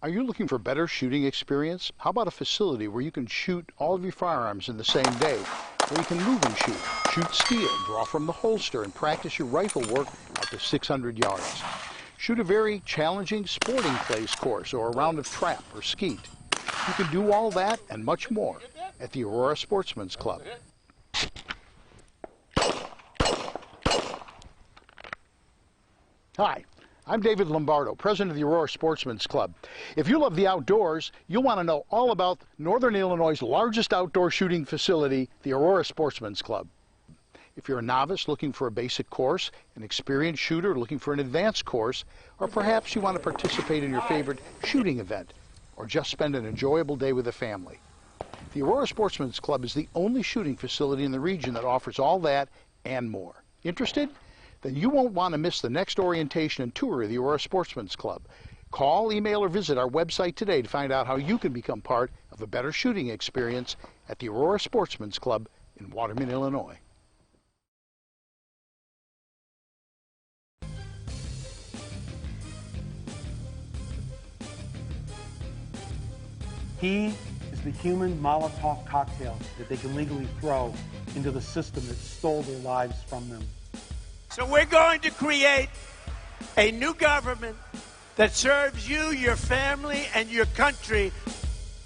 Are you looking for better shooting experience? How about a facility where you can shoot all of your firearms in the same day, where you can move and shoot steel, draw from the holster, and practice your rifle work out to 600 yards? Shoot a very challenging sporting clays course or a round of trap or skeet. You can do all that and much more at the Aurora Sportsman's Club. Hi, I'm David Lombardo, president of the Aurora Sportsman's Club. If you love the outdoors, you'll want to know all about Northern Illinois' largest outdoor shooting facility, the Aurora Sportsman's Club. If you're a novice looking for a basic course, an experienced shooter looking for an advanced course, or perhaps you want to participate in your favorite shooting event, or just spend an enjoyable day with a family, the Aurora Sportsman's Club is the only shooting facility in the region that offers all that and more. Interested? Then you won't want to miss the next orientation and tour of the Aurora Sportsman's Club. Call, email, or visit our website today to find out how you can become part of a better shooting experience at the Aurora Sportsman's Club in Waterman, Illinois. He is the human Molotov cocktail that they can legally throw into the system that stole their lives from them. So we're going to create a new government that serves you, your family, and your country.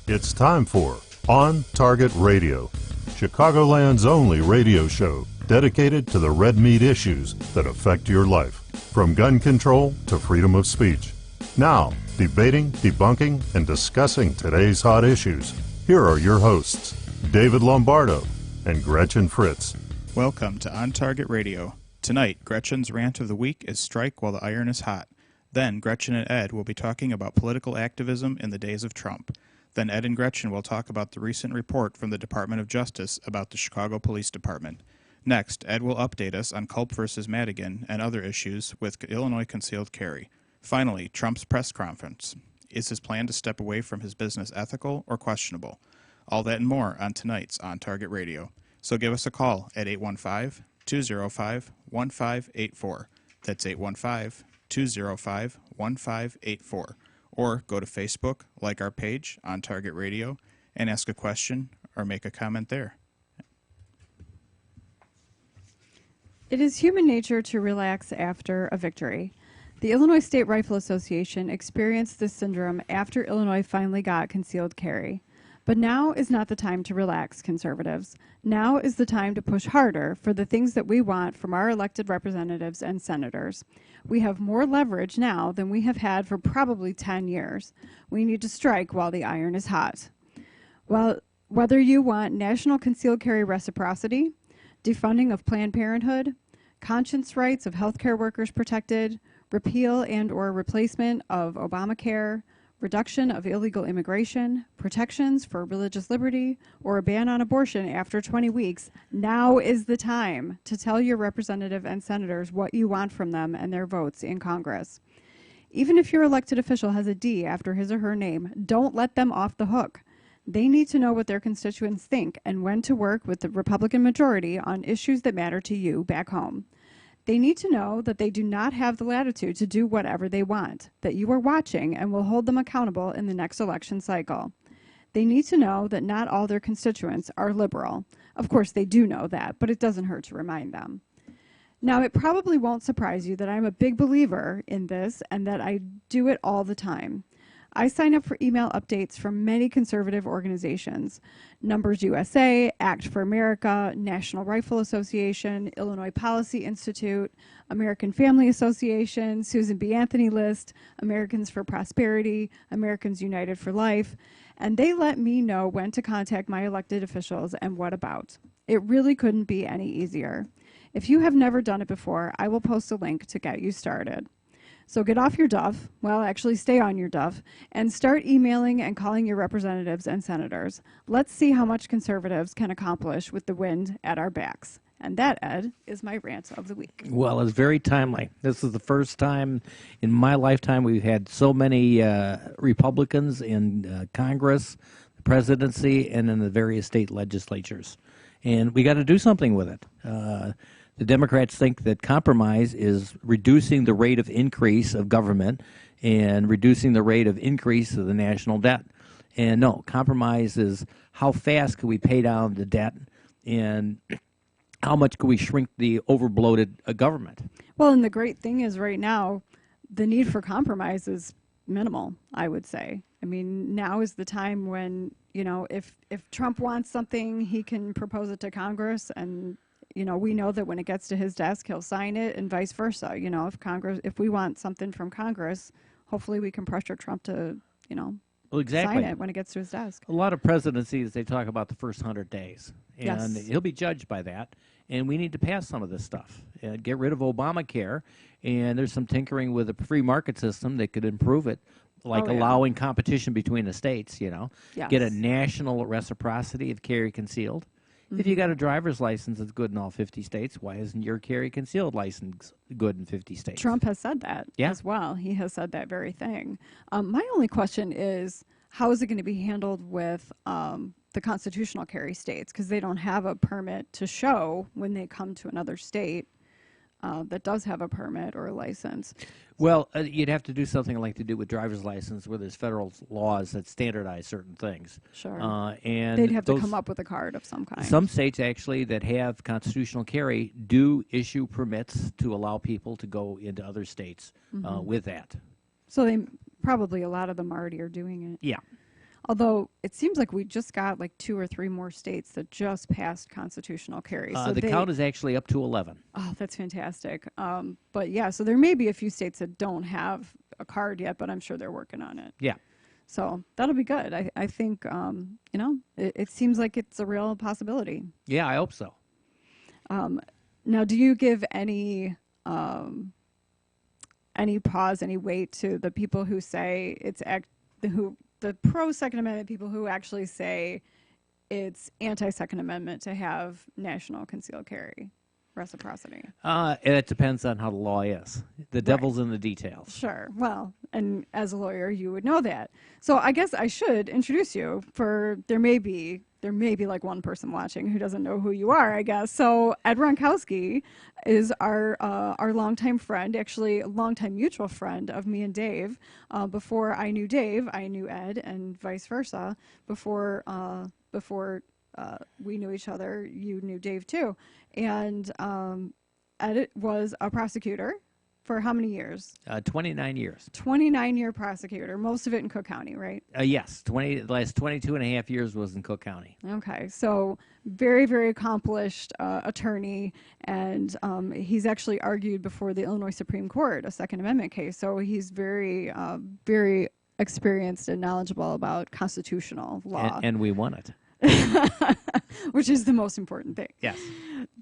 It's time for On Target Radio, Chicagoland's only radio show dedicated to the red meat issues that affect your life, from gun control to freedom of speech. Now, debating, debunking, and discussing today's hot issues, here are your hosts, David Lombardo and Gretchen Fritz. Welcome to On Target Radio. Tonight, Gretchen's rant of the week is Strike While the Iron is Hot. Then, Gretchen and Ed will be talking about political activism in the days of Trump. Then Ed and Gretchen will talk about the recent report from the Department of Justice about the Chicago Police Department. Next, Ed will update us on Culp versus Madigan and other issues with Illinois concealed carry. Finally, Trump's press conference. Is his plan to step away from his business ethical or questionable? All that and more on tonight's On Target Radio. So give us a call at 815-205-1584. That's 815-205-1584. Or go to Facebook, like our page, On Target Radio, and ask a question or make a comment there. It is human nature to relax after a victory. The Illinois State Rifle Association experienced this syndrome after Illinois finally got concealed carry. But now is not the time to relax, conservatives. Now is the time to push harder for the things that we want from our elected representatives and senators. We have more leverage now than we have had for probably 10 years. We need to strike while the iron is hot. Well, whether you want national concealed carry reciprocity, defunding of Planned Parenthood, conscience rights of healthcare workers protected, repeal and or replacement of Obamacare, reduction of illegal immigration, protections for religious liberty, or a ban on abortion after 20 weeks, now is the time to tell your representative and senators what you want from them and their votes in Congress. Even if your elected official has a D after his or her name, don't let them off the hook. They need to know what their constituents think and when to work with the Republican majority on issues that matter to you back home. They need to know that they do not have the latitude to do whatever they want, that you are watching and will hold them accountable in the next election cycle. They need to know that not all their constituents are liberal. Of course, they do know that, but it doesn't hurt to remind them. Now, it probably won't surprise you that I'm a big believer in this and that I do it all the time. I sign up for email updates from many conservative organizations: Numbers USA, Act for America, National Rifle Association, Illinois Policy Institute, American Family Association, Susan B. Anthony List, Americans for Prosperity, Americans United for Life, and they let me know when to contact my elected officials and what about. It really couldn't be any easier. If you have never done it before, I will post a link to get you started. So get off your duff, well, actually stay on your duff, and start emailing and calling your representatives and senators. Let's see how much conservatives can accomplish with the wind at our backs. And that, Ed, is my rant of the week. Well, it's very timely. This is the first time in my lifetime we've had so many Republicans in Congress, the presidency, and in the various state legislatures. And we got to do something with it. The Democrats think that compromise is reducing the rate of increase of government and reducing the rate of increase of the national debt. And no, compromise is how fast can we pay down the debt and how much can we shrink the overbloated government. Well, and the great thing is right now, the need for compromise is minimal, I would say. I mean, now is the time when, if Trump wants something, he can propose it to Congress, and, we know that when it gets to his desk, he'll sign it, and vice versa. If we want something from Congress, hopefully we can pressure Trump to, Well, exactly. sign it when it gets to his desk. A lot of presidencies, they talk about the first 100 days, and Yes. he'll be judged by that. And we need to pass some of this stuff. Get rid of Obamacare, and there's some tinkering with a free market system that could improve it, like Oh, yeah. allowing competition between the states, Yes. Get a national reciprocity of carry concealed. If you got a driver's license that's good in all 50 states, why isn't your carry concealed license good in 50 states? Trump has said that Yeah. as well. He has said that very thing. My only question is, how is it going to be handled with the constitutional carry states? Because they don't have a permit to show when they come to another state that does have a permit or a license. Well, you'd have to do something like to do with driver's license, where there's federal laws that standardize certain things. Sure. And They'd have to those- come up with a card of some kind. Some states actually that have constitutional carry do issue permits to allow people to go into other states with that. So probably a lot of them already are doing it. Yeah. Although it seems like we just got like 2 or 3 more states that just passed constitutional carry. So The count is actually up to 11. Oh, that's fantastic. But yeah, so there may be a few states that don't have a card yet, but I'm sure they're working on it. Yeah. So that'll be good. I think, it seems like it's a real possibility. Yeah, I hope so. Now, do you give any pause, any weight to the people who say the pro-Second Amendment people who actually say it's anti-Second Amendment to have national concealed carry reciprocity? It depends on how the law is. The devil's in the details. Sure. Well, and as a lawyer, you would know that. So I guess I should introduce you. There may be like one person watching who doesn't know who you are, I guess. So Ed Ronkowski is our longtime friend, actually a longtime mutual friend of me and Dave. Before I knew Dave, I knew Ed, and vice versa. Before we knew each other, you knew Dave too. And Ed was a prosecutor for how many years? 29 years. 29-year prosecutor, most of it in Cook County, right? Yes, the last 22 and a half years was in Cook County. Okay, so very, very accomplished attorney, and he's actually argued before the Illinois Supreme Court a Second Amendment case, so he's very, very experienced and knowledgeable about constitutional law. And we won it. Which is the most important thing. Yes.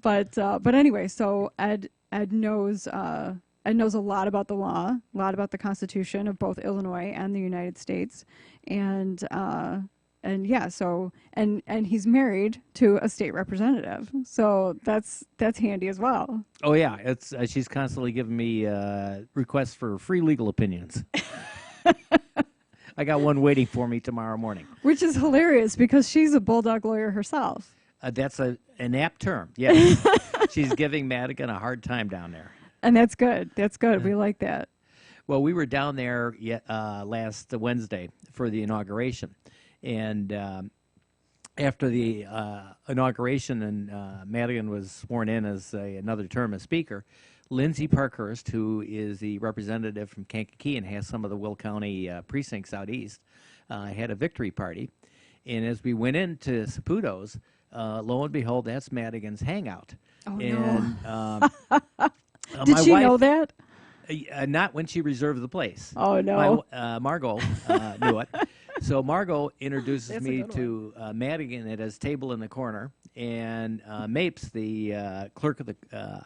But anyway, so Ed knows a lot about the law, a lot about the Constitution of both Illinois and the United States, and yeah, so and he's married to a state representative, so that's handy as well. Oh yeah, it's she's constantly giving me requests for free legal opinions. I got one waiting for me tomorrow morning. Which is hilarious because she's a bulldog lawyer herself. That's an apt term. Yes, she's giving Madigan a hard time down there. And that's good. That's good. We like that. Well, we were down there last Wednesday for the inauguration, and after the inauguration and Madigan was sworn in as another term as Speaker, Lindsay Parkhurst, who is the representative from Kankakee and has some of the Will County precincts out east, had a victory party. And as we went into Saputo's, lo and behold, that's Madigan's hangout. Oh, and, no. Did she know that? Not when she reserved the place. Oh, no. Margot knew it. So Margot introduces That's a me good to Madigan at his table in the corner, and Mapes, the clerk of the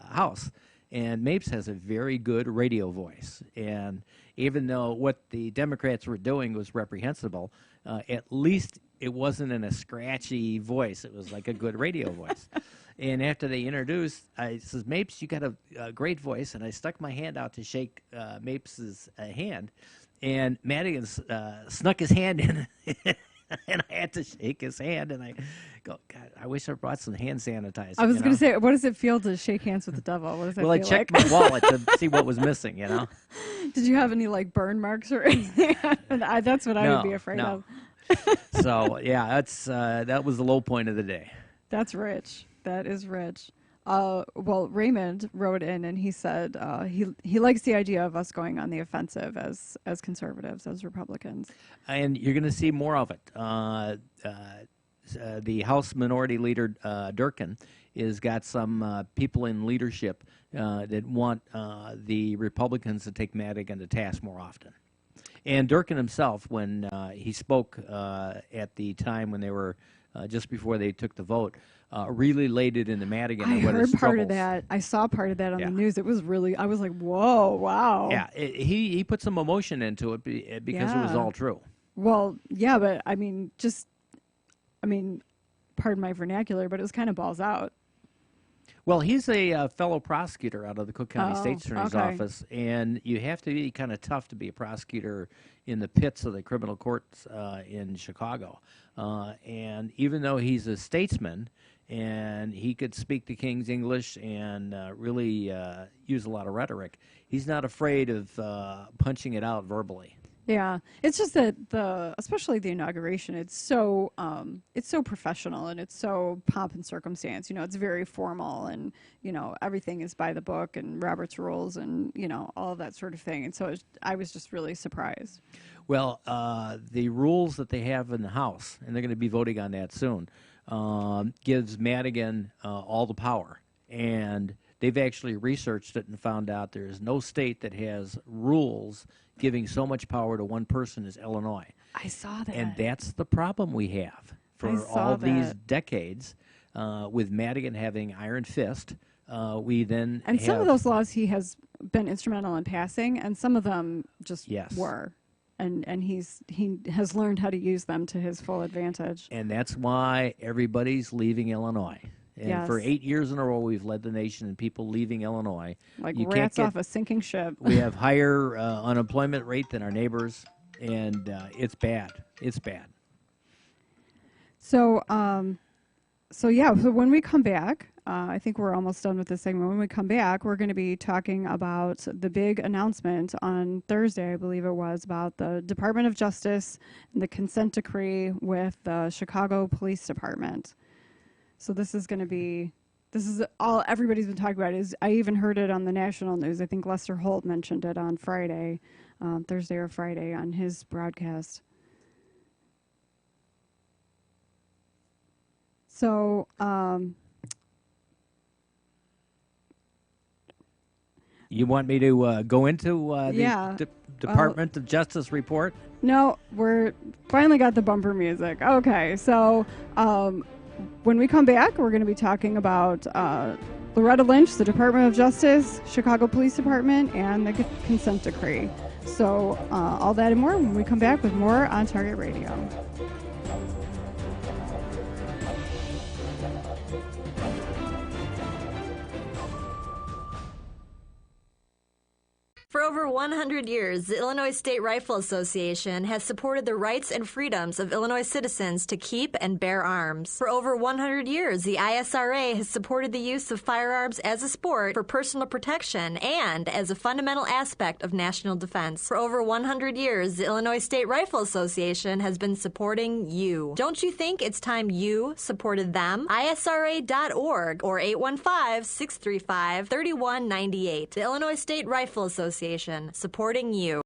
house. And Mapes has a very good radio voice. And even though what the Democrats were doing was reprehensible, at least it wasn't in a scratchy voice. It was like a good radio voice. And after they introduced, I says, Mapes, you got a great voice. And I stuck my hand out to shake Mapes' hand. And Madigan snuck his hand in And I had to shake his hand, and I go, God, I wish I brought some hand sanitizer. I was going to say, what does it feel to shake hands with the devil? What does that Well, I feel checked like? my wallet to see what was missing, Did you have any like burn marks or anything? That's what I would be afraid of. So yeah, that was the low point of the day. That's rich. That is rich. Well, Raymond wrote in and he said he likes the idea of us going on the offensive as conservatives, as Republicans. And you're going to see more of it. The House Minority Leader Durkin has got some people in leadership that want the Republicans to take Madigan to task more often. And Durkin himself, when he spoke at the time when they were just before they took the vote, really laid it into Madigan. I what heard his part troubles. of that. I saw part of that on the news. It was really, I was like, whoa, wow. Yeah, he put some emotion into it because it was all true. Well, yeah, but I mean, pardon my vernacular, but it was kind of balls out. Well, he's a fellow prosecutor out of the Cook County State's Attorney's Office, and you have to be kind of tough to be a prosecutor in the pits of the criminal courts in Chicago. And even though he's a statesman and he could speak the King's English and really use a lot of rhetoric, he's not afraid of punching it out verbally. Yeah, it's just that especially the inauguration, it's so professional and it's so pomp and circumstance. It's very formal and everything is by the book and Robert's rules and all of that sort of thing. And so I was just really surprised. Well, the rules that they have in the House, and they're going to be voting on that soon, gives Madigan all the power. And they've actually researched it and found out there is no state that has rules giving so much power to one person as Illinois. I saw that. And that's the problem we have for all these decades with Madigan having iron fist. We then and some of those laws he has been instrumental in passing, and some of them just were. And he has learned how to use them to his full advantage. And that's why everybody's leaving Illinois. And for 8 years in a row, we've led the nation in people leaving Illinois. Like rats off a sinking ship. We have higher unemployment rate than our neighbors, and it's bad. It's bad. So, so when we come back, I think we're almost done with this segment. When we come back, we're going to be talking about the big announcement on Thursday, I believe it was, about the Department of Justice and the consent decree with the Chicago Police Department. So this is all everybody's been talking about. I even heard it on the national news. I think Lester Holt mentioned it on Friday, Thursday or Friday on his broadcast. So, you want me to go into the Department of Justice report? No, we're finally got the bumper music. Okay, so when we come back, we're going to be talking about Loretta Lynch, the Department of Justice, Chicago Police Department, and the consent decree. So all that and more when we come back with more on Target Radio. For over 100 years, the Illinois State Rifle Association has supported the rights and freedoms of Illinois citizens to keep and bear arms. For over 100 years, the ISRA has supported the use of firearms as a sport for personal protection and as a fundamental aspect of national defense. For over 100 years, the Illinois State Rifle Association has been supporting you. Don't you think it's time you supported them? ISRA.org or 815-635-3198. The Illinois State Rifle Association, supporting you.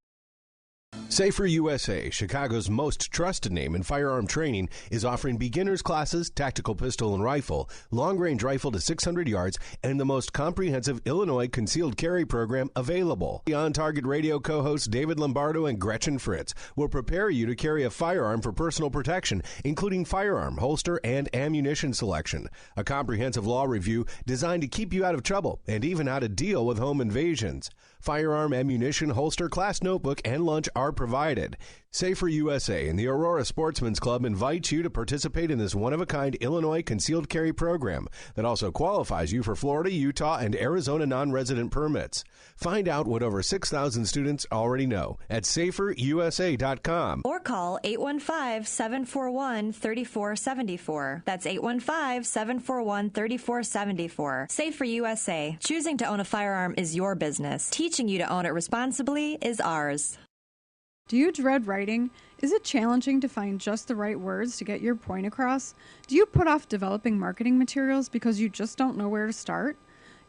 Safer USA, Chicago's most trusted name in firearm training, is offering beginners classes, tactical pistol and rifle, long-range rifle to 600 yards, and the most comprehensive Illinois concealed carry program available. The On Target Radio co-hosts David Lombardo and Gretchen Fritz will prepare you to carry a firearm for personal protection, including firearm, holster, and ammunition selection. A comprehensive law review designed to keep you out of trouble and even how to deal with home invasions. Firearm, ammunition, holster, class notebook, and lunch are provided provided. Safer USA and the Aurora Sportsman's Club invites you to participate in this one-of-a-kind Illinois concealed carry program that also qualifies you for Florida, Utah, and Arizona non-resident permits. Find out what over 6,000 students already know at saferusa.com. Or call 815-741-3474. That's 815-741-3474. Safer USA. Choosing to own a firearm is your business. Teaching you to own it responsibly is ours. Do you dread writing? Is it challenging to find just the right words to get your point across? Do you put off developing marketing materials because you just don't know where to start?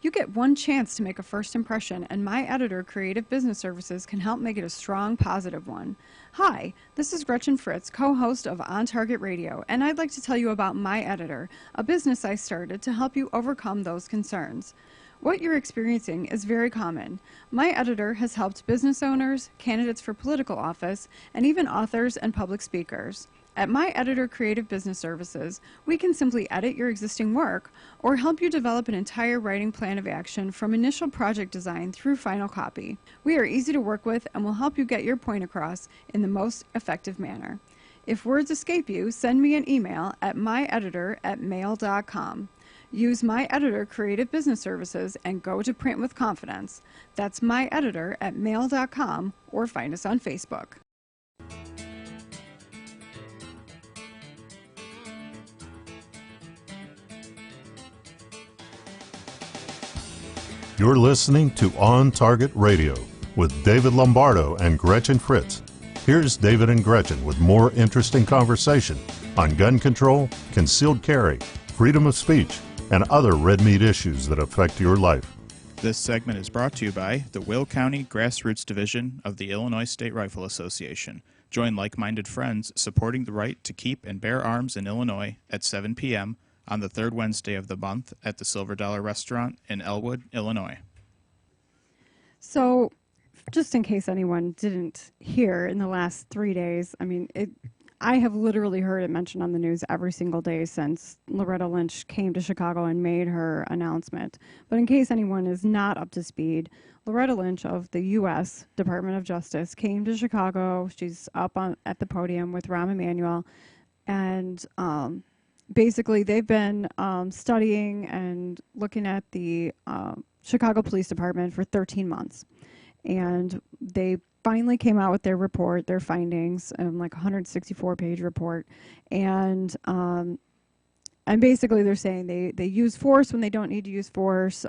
You get one chance to make a first impression, and my editor, Creative Business Services, can help make it a strong, positive one. Hi, this is Gretchen Fritz, co-host of On Target Radio, and I'd like to tell you about My Editor, a business I started to help you overcome those concerns. What you're experiencing is very common. My Editor has helped business owners, candidates for political office, and even authors and public speakers. At My Editor Creative Business Services, we can simply edit your existing work or help you develop an entire writing plan of action from initial project design through final copy. We are easy to work with and will help you get your point across in the most effective manner. If words escape you, send me an email at myeditor@mail.com. Use My Editor Creative Business Services and go to print with confidence. That's myeditor@mail.com or find us on Facebook. You're listening to On Target Radio with David Lombardo and Gretchen Fritz. Here's David and Gretchen with more interesting conversation on gun control, concealed carry, freedom of speech, and other red meat issues that affect your life. This segment is brought to you by the Will County Grassroots Division of the Illinois State Rifle Association. Join like-minded friends supporting the right to keep and bear arms in Illinois at 7 p.m. on the third Wednesday of the month at the Silver Dollar Restaurant in Elwood, Illinois. So, just in case anyone didn't hear in the last 3 days, I have literally heard it mentioned on the news every single day since Loretta Lynch came to Chicago and made her announcement. But in case anyone is not up to speed, Loretta Lynch of the U.S. Department of Justice came to Chicago. She's up at the podium with Rahm Emanuel. And basically they've been studying and looking at the Chicago Police Department for 13 months. And they finally came out with their report, their findings, like a 164-page report, and basically they're saying they use force when they don't need to use force,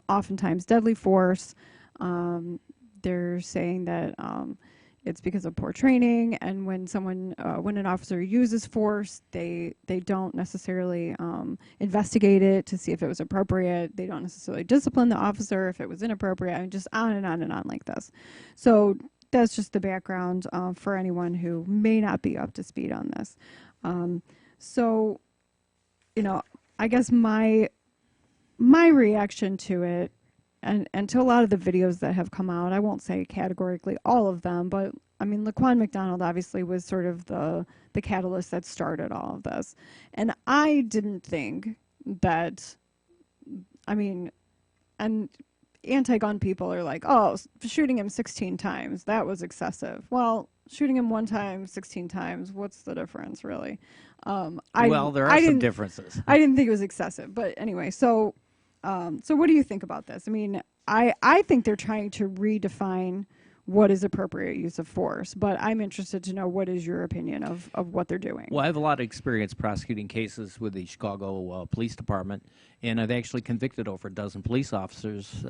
oftentimes deadly force. They're saying that it's because of poor training, and when an officer uses force, they don't necessarily investigate it to see if it was appropriate. They don't necessarily discipline the officer if it was inappropriate, and just on and on and on like this. So that's just the background for anyone who may not be up to speed on this. So, I guess my reaction to it, and to a lot of the videos that have come out, I won't say categorically all of them, but Laquan McDonald obviously was sort of the catalyst that started all of this. And I didn't think that, and anti-gun people are like, oh, shooting him 16 times, that was excessive. Well, shooting him one time, 16 times, what's the difference, really? There are some differences. I didn't think it was excessive. But anyway, so what do you think about this? I think they're trying to redefine what is appropriate use of force, but I'm interested to know what is your opinion of what they're doing. Well, I have a lot of experience prosecuting cases with the Chicago Police Department, and I've actually convicted over a dozen police officers,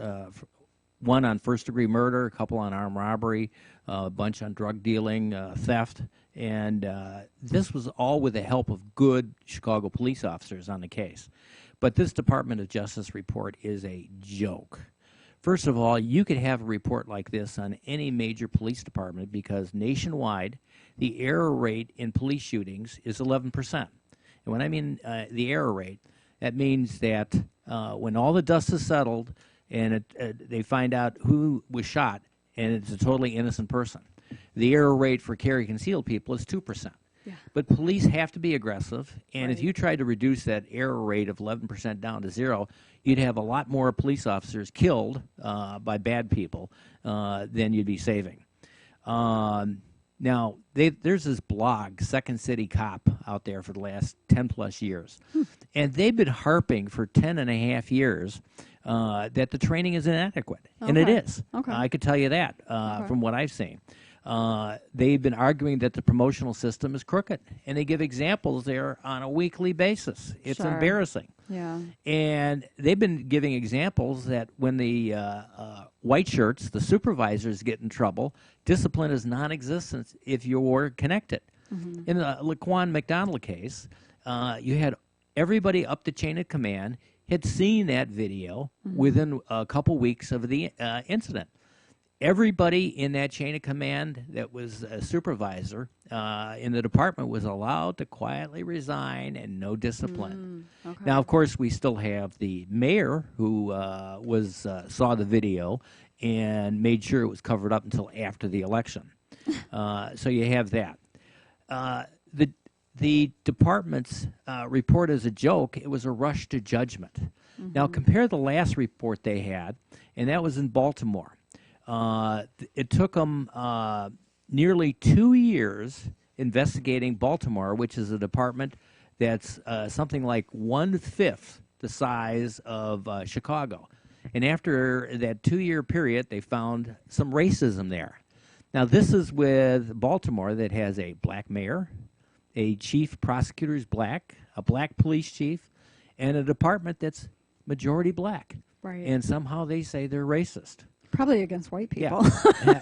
one on first-degree murder, a couple on armed robbery, a bunch on drug dealing, theft, and this was all with the help of good Chicago police officers on the case. But this Department of Justice report is a joke. First of all, you could have a report like this on any major police department because nationwide, the error rate in police shootings is 11%. And when I mean the error rate, that means that when all the dust is settled and they find out who was shot and it's a totally innocent person, the error rate for carry concealed people is 2%. Yeah. But police have to be aggressive, and if you tried to reduce that error rate of 11% down to 0, you'd have a lot more police officers killed by bad people than you'd be saving. Now, there's this blog, Second City Cop, out there for the last 10-plus years. And they've been harping for 10 and a half years that the training is inadequate. And it is. Okay. I could tell you that from what I've seen. They've been arguing that the promotional system is crooked. And they give examples there on a weekly basis. It's embarrassing. Yeah. And they've been giving examples that when the white shirts, the supervisors, get in trouble, discipline is non-existent if you're connected. In the Laquan McDonald case, you had everybody up the chain of command had seen that video within a couple weeks of the incident. Everybody in that chain of command that was a supervisor in the department was allowed to quietly resign and no discipline. Now, of course, we still have the mayor who saw the video and made sure it was covered up until after the election. So you have that. The department's report is a joke. It was a rush to judgment. Now, compare the last report they had, and that was in Baltimore. It took them nearly 2 years investigating Baltimore, which is a department that's something like 1/5 the size of Chicago. And after that 2-year period, they found some racism there. Now, this is with Baltimore that has a black mayor, a chief prosecutor who's black, a black police chief, and a department that's majority black. Right. And somehow they say they're racist. Probably against white people. Yeah.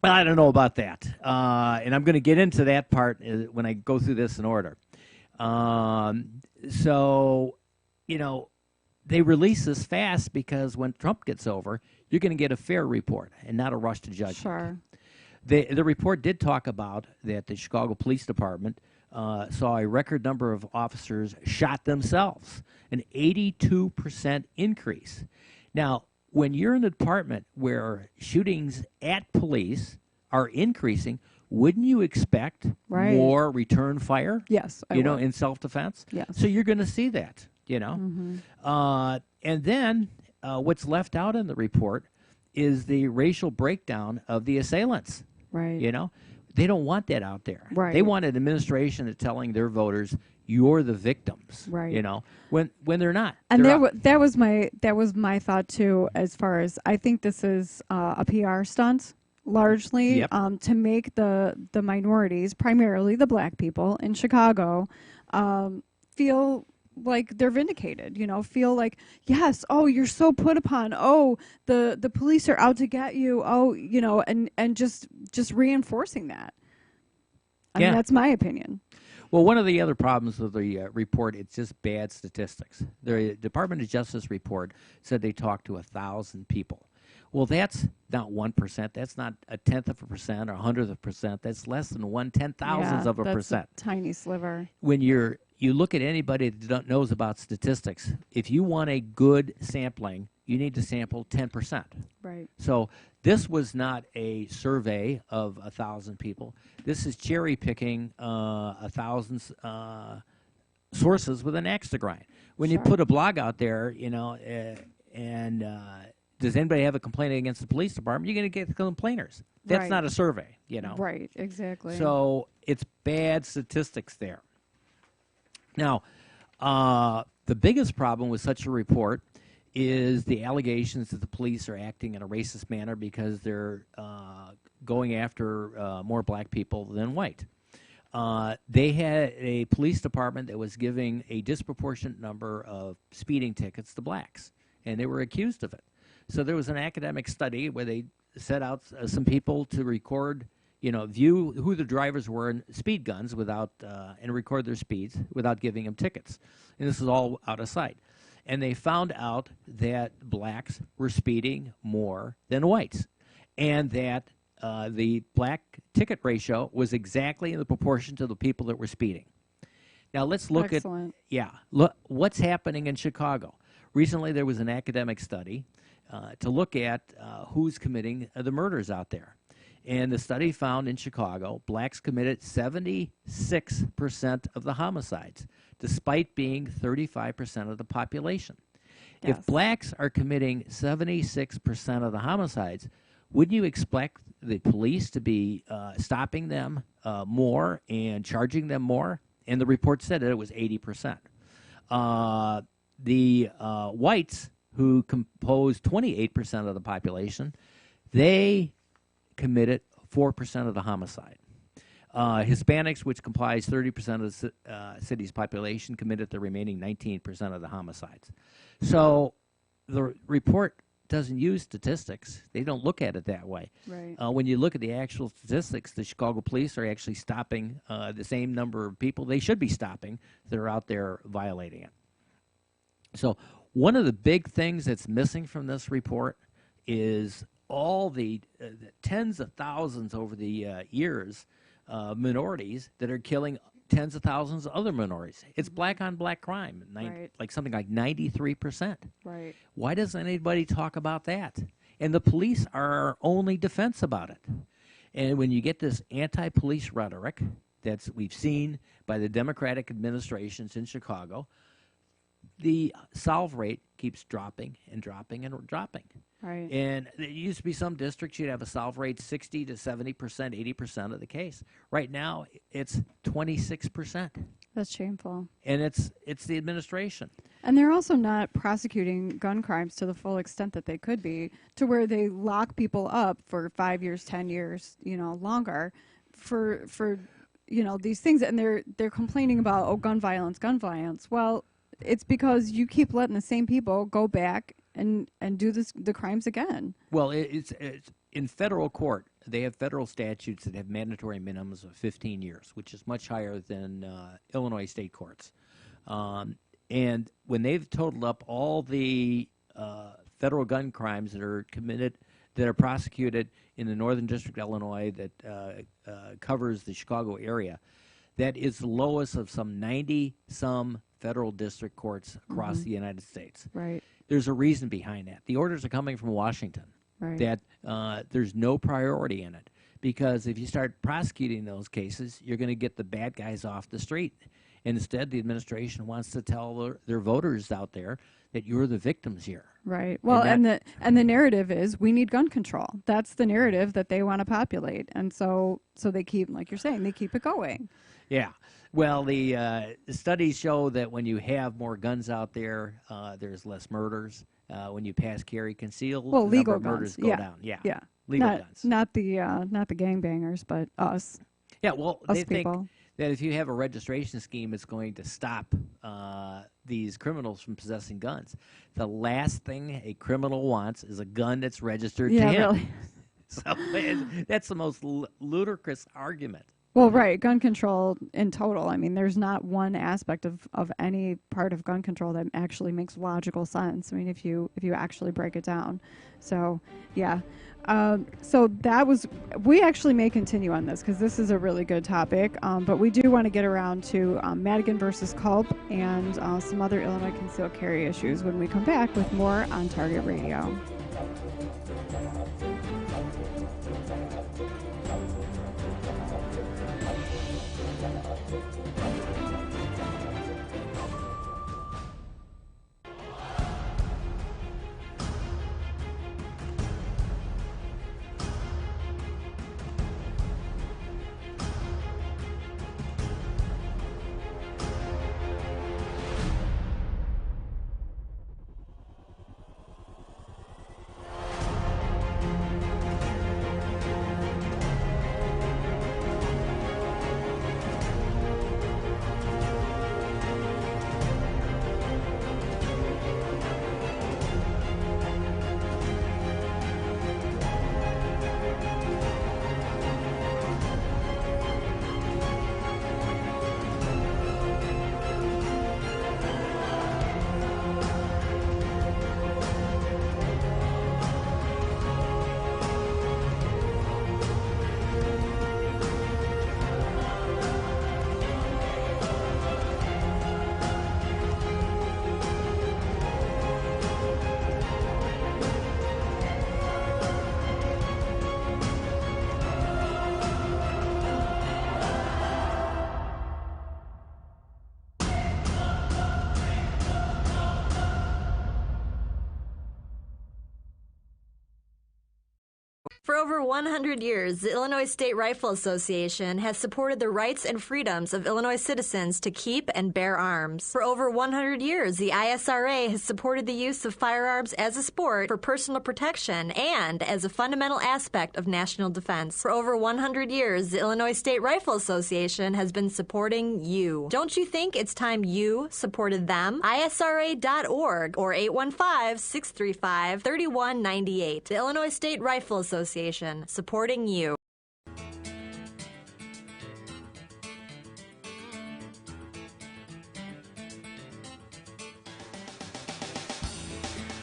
Well, I don't know about that. And I'm going to get into that part when I go through this in order. So, they release this fast because when Trump gets over, you're going to get a fair report and not a rush to judgment. Sure. The report did talk about that the Chicago Police Department saw a record number of officers shot themselves, an 82% increase. Now, when you're in a department where shootings at police are increasing, wouldn't you expect more return fire? Yes, I would. In self-defense? Yes. So you're going to see that, And then what's left out in the report is the racial breakdown of the assailants. Right. They don't want that out there. Right. They want an administration that's telling their voters, you're the victims. Right. When they're not. And that was my thought too. As far as I think this is a PR stunt largely to make the minorities, primarily the black people in Chicago, feel like they're vindicated. Feel like, yes, oh, you're so put upon. Oh, the police are out to get you. Oh, and just reinforcing that. I mean, that's my opinion. Well, one of the other problems with the report, it's just bad statistics. The Department of Justice report said they talked to 1,000 people. Well, that's not 1%. That's not 0.1% or 0.1%. That's less than 1/10,000th of a percent. A tiny sliver. When you look at anybody that knows about statistics, if you want a good sampling, you need to sample 10%. Right. So this was not a survey of 1,000 people. This is cherry picking 1,000 sources with an axe to grind. When you put a blog out there, does anybody have a complaint against the police department? You're going to get complainers. That's not a survey, Right, exactly. So it's bad statistics there. Now, the biggest problem with such a report is the allegations that the police are acting in a racist manner because they're going after more black people than white. They had a police department that was giving a disproportionate number of speeding tickets to blacks, and they were accused of it. So there was an academic study where they set out some people to record, view who the drivers were in speed guns and record their speeds without giving them tickets. And this is all out of sight. And they found out that blacks were speeding more than whites, and that the black ticket ratio was exactly in the proportion to the people that were speeding. Now let's look look what's happening in Chicago. Recently there was an academic study to look at who's committing the murders out there. And the study found in Chicago, blacks committed 76% of the homicides, despite being 35% of the population. Yes. If blacks are committing 76% of the homicides, wouldn't you expect the police to be stopping them more and charging them more, and the report said that it was 80%. The whites, who compose 28% of the population, they committed 4% of the homicide. Hispanics, which comprise 30% of the city's population, committed the remaining 19% of the homicides. So the report doesn't use statistics. They don't look at it that way. Right. When you look at the actual statistics, the Chicago police are actually stopping the same number of people they should be stopping that are out there violating it. So one of the big things that's missing from this report is all the tens of thousands over the years minorities that are killing tens of thousands of other minorities. It's black on black crime, Right. like something like 93%. Right. Why doesn't anybody talk about that? And the police are our only defense about it. And when you get this anti-police rhetoric that we've seen by the Democratic administrations in Chicago, the solve rate keeps dropping and dropping and dropping. Right. And there used to be some districts you'd have a solve rate 60 to 70%, 80% of the case. Right now, it's 26%. That's shameful. And it's the administration. And they're also not prosecuting gun crimes to the full extent that they could be, to where they lock people up for 5 years, 10 years, longer for these things. And they're complaining about, gun violence. Well, it's because you keep letting the same people go back and do the crimes again. Well, it's in federal court. They have federal statutes that have mandatory minimums of 15 years, which is much higher than Illinois state courts. And when they've totaled up all the federal gun crimes that are committed, that are prosecuted in the Northern District of Illinois that covers the Chicago area, that is the lowest of some 90-some federal district courts across the United States. Right. There's a reason behind that. The orders are coming from Washington. Right. That there's no priority in it. Because if you start prosecuting those cases, you're going to get the bad guys off the street. And instead, the administration wants to tell their voters out there that you're the victims here. Right. Well, and the narrative is we need gun control. That's the narrative that they want to populate. And so they keep, like you're saying, they keep it going. Yeah. Well, the studies show that when you have more guns out there, there's less murders. When you pass carry conceal, the legal number of murders guns. go down. Yeah. Legal not, guns. Not the gangbangers, but us. Yeah. Well, us they people. think that if you have a registration scheme, it's going to stop these criminals from possessing guns. The last thing a criminal wants is a gun that's registered to him. Really. So that's the most ludicrous argument. Well, right, gun control in total. I mean, there's not one aspect of any part of gun control that actually makes logical sense. I mean, if you actually break it down. So, yeah. So that was, we actually may continue on this because this is a really good topic, but we do want to get around to Madigan versus Culp and some other Illinois concealed carry issues when we come back with more on Target Radio. For over 100 years, the Illinois State Rifle Association has supported the rights and freedoms of Illinois citizens to keep and bear arms. For over 100 years, the ISRA has supported the use of firearms as a sport for personal protection and as a fundamental aspect of national defense. For over 100 years, the Illinois State Rifle Association has been supporting you. Don't you think it's time you supported them? ISRA.org or 815-635-3198. The Illinois State Rifle Association, supporting you.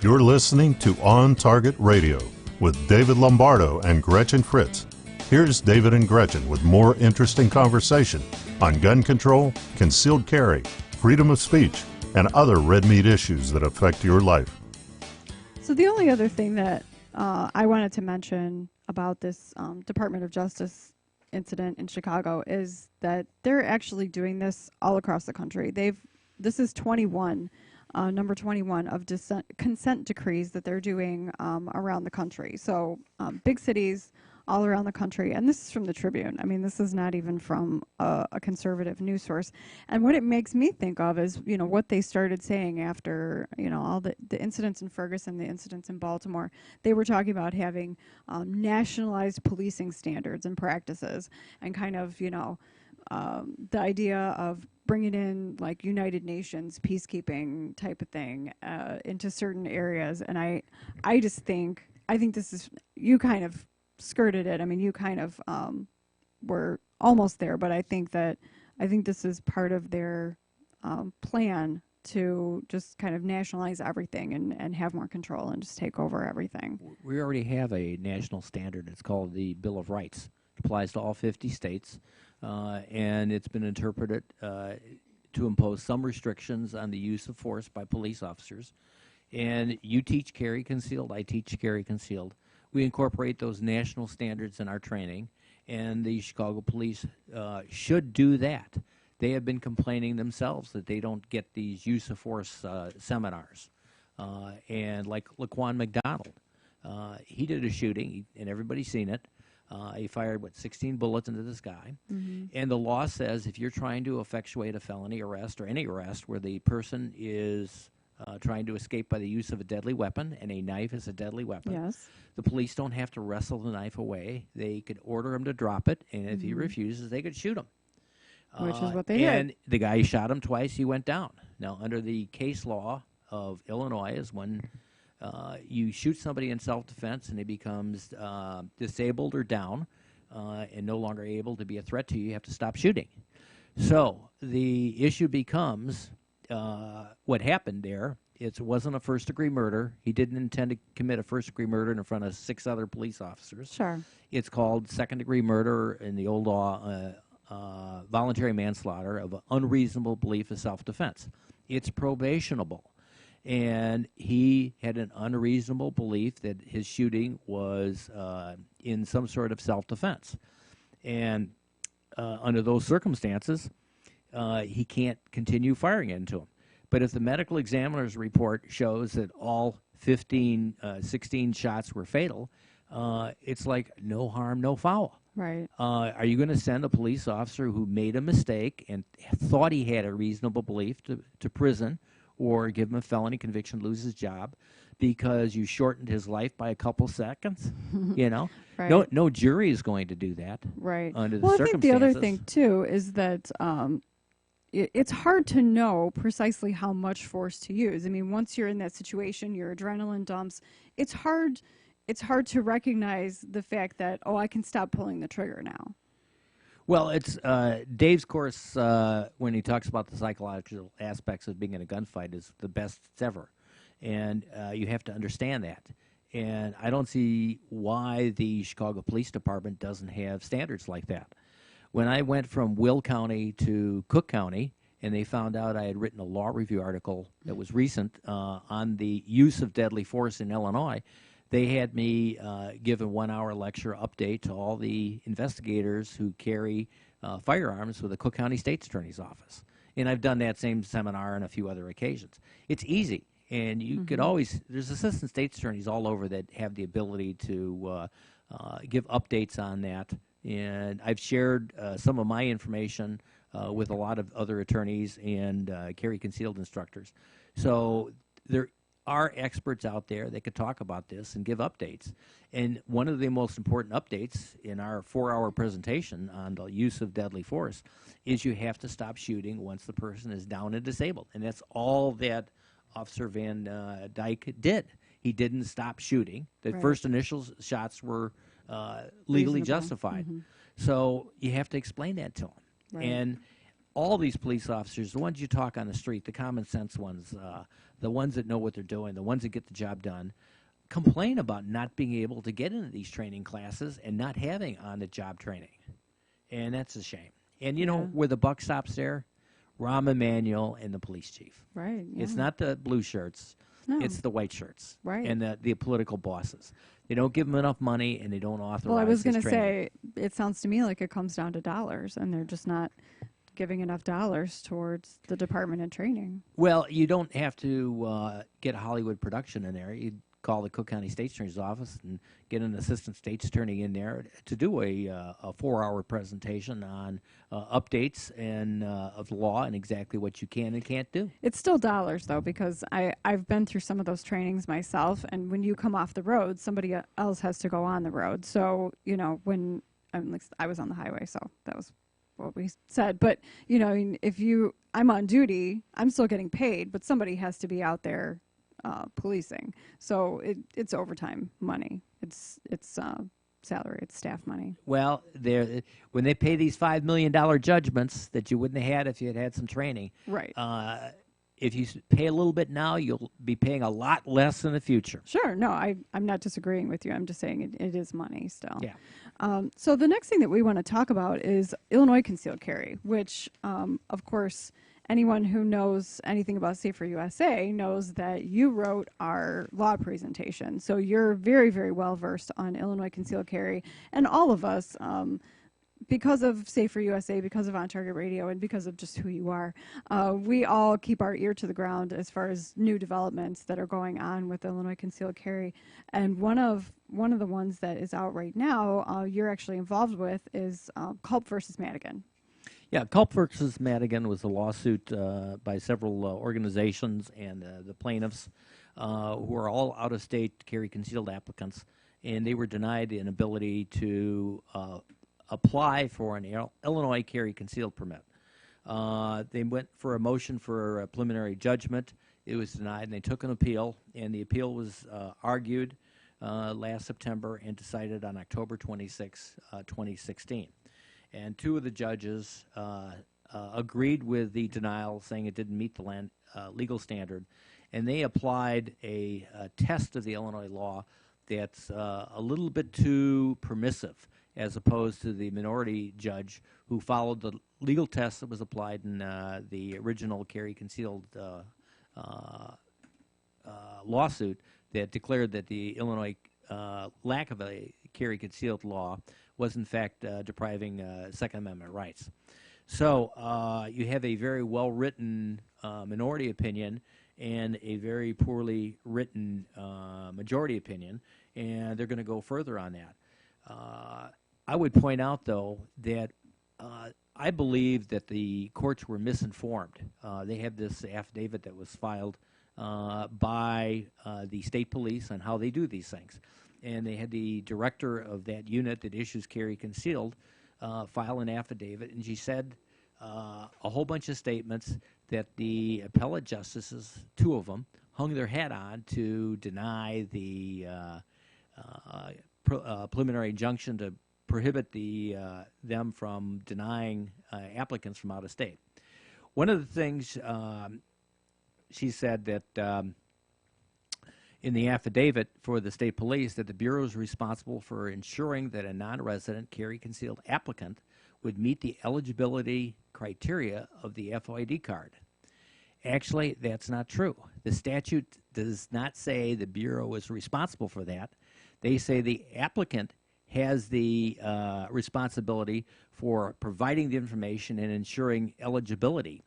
You're listening to On Target Radio with David Lombardo and Gretchen Fritz. Here's David and Gretchen with more interesting conversation on gun control, concealed carry, freedom of speech, and other red meat issues that affect your life. So the only other thing that I wanted to mention about this Department of Justice incident in Chicago is that they're actually doing this all across the country. This is 21, number 21 of consent decrees that they're doing around the country. So big cities all around the country, and this is from the Tribune. I mean, this is not even from a conservative news source. And what it makes me think of is, you know, what they started saying after, you know, all the incidents in Ferguson, the incidents in Baltimore. They were talking about having nationalized policing standards and practices, and kind of, you know, the idea of bringing in like United Nations peacekeeping type of thing into certain areas. And I think this is, you kind of skirted it. I mean, you kind of were almost there, but I think this is part of their plan to just kind of nationalize everything and have more control and just take over everything. We already have a national standard. It's called the Bill of Rights. It applies to all 50 states, and it's been interpreted to impose some restrictions on the use of force by police officers. And you teach carry concealed, I teach carry concealed. We incorporate those national standards in our training, and the Chicago police should do that. They have been complaining themselves that they don't get these use of force seminars. And like Laquan McDonald, he did a shooting, and everybody's seen it. He fired, 16 bullets into this guy. Mm-hmm. And the law says if you're trying to effectuate a felony arrest or any arrest where the person is trying to escape by the use of a deadly weapon, and a knife is a deadly weapon. Yes. The police don't have to wrestle the knife away. They could order him to drop it, and if he refuses, they could shoot him. Which is what they did. And the guy shot him twice. He went down. Now, under the case law of Illinois, is when you shoot somebody in self-defense and he becomes disabled or down and no longer able to be a threat to you, you have to stop shooting. So the issue becomes what happened there. It wasn't a first-degree murder. He didn't intend to commit a first-degree murder in front of 6 other police officers. Sure. It's called second-degree murder in the old law, voluntary manslaughter of unreasonable belief of self-defense. It's probationable. And he had an unreasonable belief that his shooting was in some sort of self-defense. And under those circumstances, he can't continue firing into him. But if the medical examiner's report shows that all 16 shots were fatal, it's like no harm, no foul. Right. Are you going to send a police officer who made a mistake and thought he had a reasonable belief to prison, or give him a felony conviction, lose his job, because you shortened his life by a couple seconds? You know, right. No jury is going to do that. Right. Under the well, circumstances. I think the other thing too is that it's hard to know precisely how much force to use. I mean, once you're in that situation, your adrenaline dumps. It's hard to recognize the fact that, oh, I can stop pulling the trigger now. Well, it's Dave's course when he talks about the psychological aspects of being in a gunfight is the best ever, and you have to understand that. And I don't see why the Chicago Police Department doesn't have standards like that. When I went from Will County to Cook County, and they found out I had written a law review article that was recent on the use of deadly force in Illinois, they had me give a 1-hour lecture update to all the investigators who carry firearms with the Cook County State's Attorney's Office. And I've done that same seminar on a few other occasions. It's easy. And you could always, there's assistant state's attorneys all over that have the ability to give updates on that. And I've shared some of my information with a lot of other attorneys and carry concealed instructors. So there are experts out there that could talk about this and give updates. And one of the most important updates in our 4-hour presentation on the use of deadly force is you have to stop shooting once the person is down and disabled. And that's all that Officer Van Dyke did. He didn't stop shooting. The first initial shots were legally justified. So you have to explain that to them. And all these police officers, the ones you talk on the street, the common sense ones, the ones that know what they're doing, the ones that get the job done, complain about not being able to get into these training classes and not having on-the-job training. And that's a shame. And you know where the buck stops there? Rahm Emanuel and the police chief. Right. Yeah. It's not the blue shirts. No. It's the white shirts. Right. And the political bosses. They don't give them enough money, and they don't authorize Well, I was going to say, it sounds to me like it comes down to dollars, and they're just not giving enough dollars towards the Department of Training. Well, you don't have to get a Hollywood production in there. You call the Cook County State's Attorney's office and get an assistant state's attorney in there to do a 4-hour presentation on updates and of the law and exactly what you can and can't do. It's still dollars, though, because I've been through some of those trainings myself, and when you come off the road, somebody else has to go on the road. So, you know, when I was on the highway, so that was what we said. But, you know, if I'm on duty, I'm still getting paid, but somebody has to be out there policing. So it's overtime money. It's salary. It's staff money. Well, when they pay these $5 million judgments that you wouldn't have had if you had some training, right? If you pay a little bit now, you'll be paying a lot less in the future. Sure. No, I'm not disagreeing with you. I'm just saying it is money still. Yeah. So the next thing that we want to talk about is Illinois concealed carry, which, of course, anyone who knows anything about Safer USA knows that you wrote our law presentation. So you're very, very well versed on Illinois concealed carry. And all of us, because of Safer USA, because of On Target Radio, and because of just who you are, we all keep our ear to the ground as far as new developments that are going on with Illinois concealed carry. And one of the ones that is out right now, you're actually involved with, is Culp versus Madigan. Yeah, Culp versus Madigan was a lawsuit by several organizations and the plaintiffs who are all out-of-state carry concealed applicants, and they were denied an ability to apply for an Illinois carry concealed permit. They went for a motion for a preliminary judgment. It was denied, and they took an appeal, and the appeal was argued last September and decided on October 26, 2016. And two of the judges agreed with the denial, saying it didn't meet the legal standard, and they applied a test of the Illinois law that's a little bit too permissive, as opposed to the minority judge who followed the legal test that was applied in the original carry concealed lawsuit that declared that the Illinois lack of a carry concealed law was in fact depriving Second Amendment rights. So you have a very well-written minority opinion and a very poorly written majority opinion, and they're going to go further on that. I would point out, though, that I believe that the courts were misinformed. They have this affidavit that was filed by the state police on how they do these things. And they had the director of that unit that issues carry concealed file an affidavit, and she said a whole bunch of statements that the appellate justices, two of them, hung their hat on to deny the preliminary injunction to prohibit them from denying applicants from out of state. One of the things she said that in the affidavit for the state police that the Bureau is responsible for ensuring that a non-resident carry concealed applicant would meet the eligibility criteria of the FOID card. Actually, that's not true. The statute does not say the Bureau is responsible for that. They say the applicant has the responsibility for providing the information and ensuring eligibility.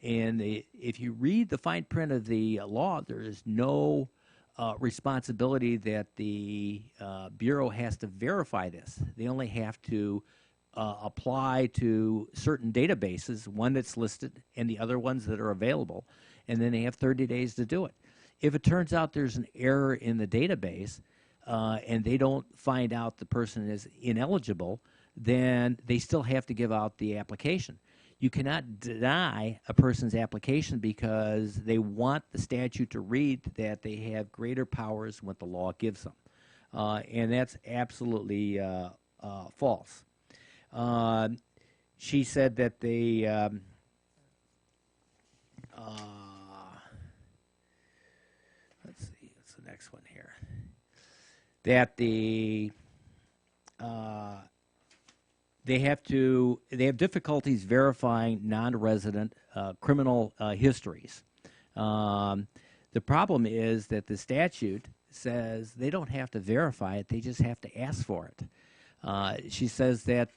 if you read the fine print of the law, there is no responsibility that the Bureau has to verify this. They only have to apply to certain databases, one that's listed and the other ones that are available, and then they have 30 days to do it. If it turns out there's an error in the database and they don't find out the person is ineligible, then they still have to give out the application. You cannot deny a person's application because they want the statute to read that they have greater powers than what the law gives them. And that's absolutely false. She said that they let's see, what's the next one here? That they have difficulties verifying non-resident criminal histories. The problem is that the statute says they don't have to verify it; they just have to ask for it. She says that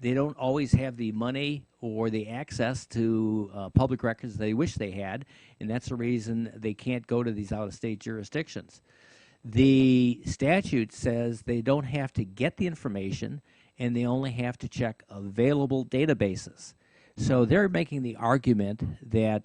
they don't always have the money or the access to public records they wish they had, and that's the reason they can't go to these out-of-state jurisdictions. The statute says they don't have to get the information, and they only have to check available databases. So they're making the argument that,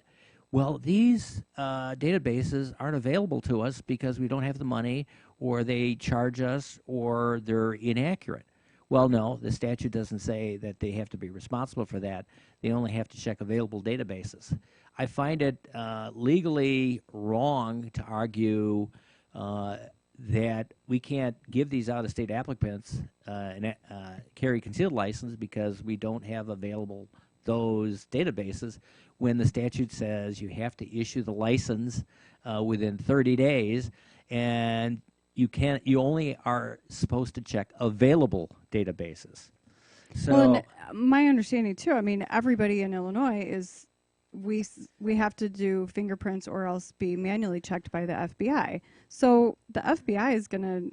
well, these databases aren't available to us because we don't have the money, or they charge us, or they're inaccurate. Well, no, the statute doesn't say that they have to be responsible for that. They only have to check available databases. I find it legally wrong to argue that we can't give these out-of-state applicants a carry concealed license because we don't have available those databases, when the statute says you have to issue the license within 30 days, and you only are supposed to check available databases. So, well, and my understanding too, I mean, everybody in Illinois is we have to do fingerprints or else be manually checked by the FBI. So the FBI is going to,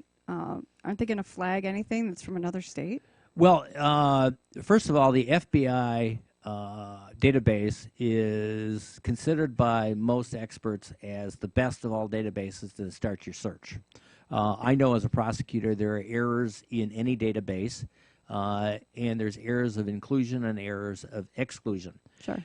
aren't they going to flag anything that's from another state? Well, first of all, the FBI database is considered by most experts as the best of all databases to start your search. I know as a prosecutor there are errors in any database, and there's errors of inclusion and errors of exclusion. Sure.